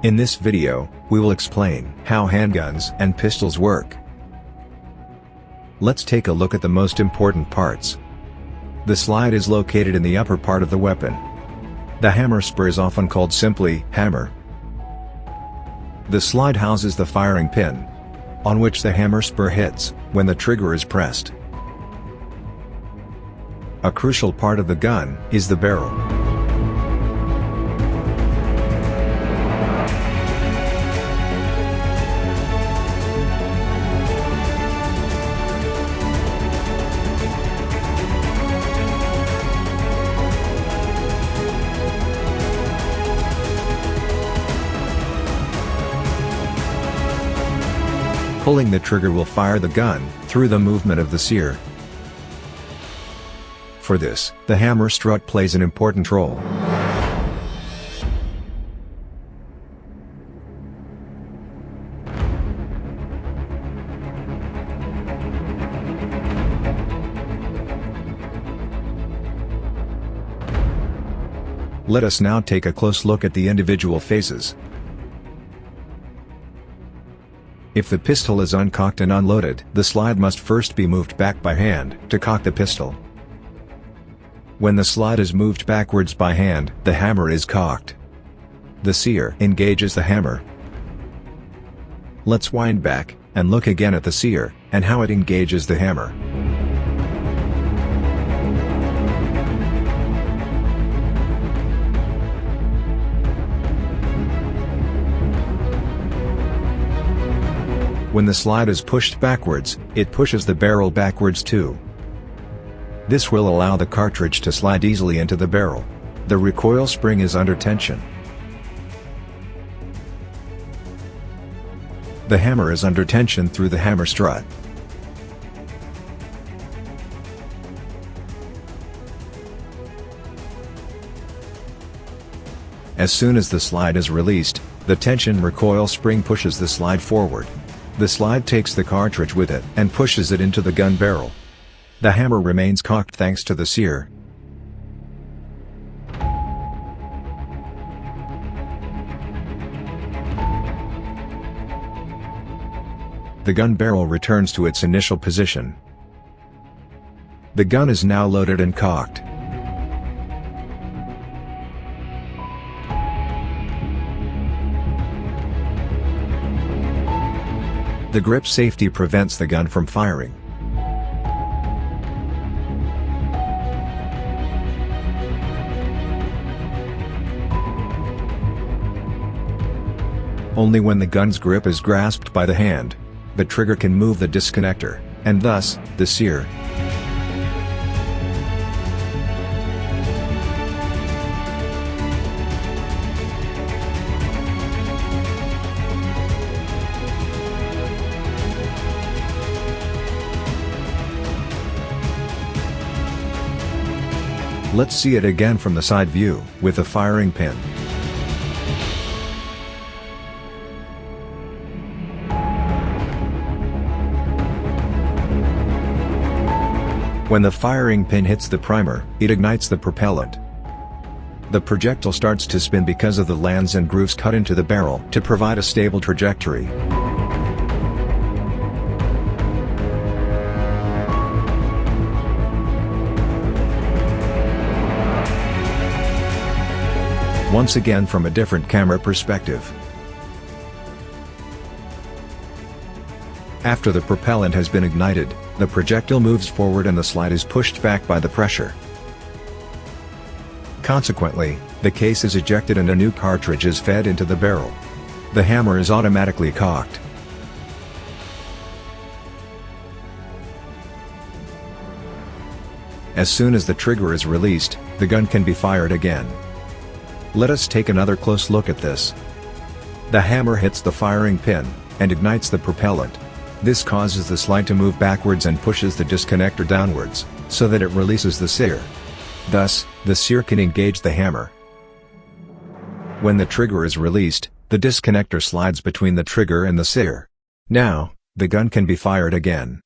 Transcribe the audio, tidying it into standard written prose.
In this video, we will explain how handguns and pistols work. Let's take a look at the most important parts. The slide is located in the upper part of the weapon. The hammer spur is often called simply hammer. The slide houses the firing pin, on which the hammer spur hits when the trigger is pressed. A crucial part of the gun is the barrel. Pulling the trigger will fire the gun through the movement of the sear. For this, the hammer strut plays an important role. Let us now take a close look at the individual phases. If the pistol is uncocked and unloaded, the slide must first be moved back by hand to cock the pistol. When the slide is moved backwards by hand, the hammer is cocked. The sear engages the hammer. Let's wind back and look again at the sear and how it engages the hammer. When the slide is pushed backwards, it pushes the barrel backwards too. This will allow the cartridge to slide easily into the barrel. The recoil spring is under tension. The hammer is under tension through the hammer strut. As soon as the slide is released, the tension recoil spring pushes the slide forward. The slide takes the cartridge with it and pushes it into the gun barrel. The hammer remains cocked thanks to the sear. The gun barrel returns to its initial position. The gun is now loaded and cocked. The grip safety prevents the gun from firing. Only when the gun's grip is grasped by the hand, the trigger can move the disconnector, and thus, the sear. Let's see it again from the side view, with the firing pin. When the firing pin hits the primer, it ignites the propellant. The projectile starts to spin because of the lands and grooves cut into the barrel to provide a stable trajectory. Once again from a different camera perspective. After the propellant has been ignited, the projectile moves forward and the slide is pushed back by the pressure. Consequently, the case is ejected and a new cartridge is fed into the barrel. The hammer is automatically cocked. As soon as the trigger is released, the gun can be fired again. Let us take another close look at this. The hammer hits the firing pin and ignites the propellant. This causes the slide to move backwards and pushes the disconnector downwards, so that it releases the sear. Thus, the sear can engage the hammer. When the trigger is released, the disconnector slides between the trigger and the sear. Now, the gun can be fired again.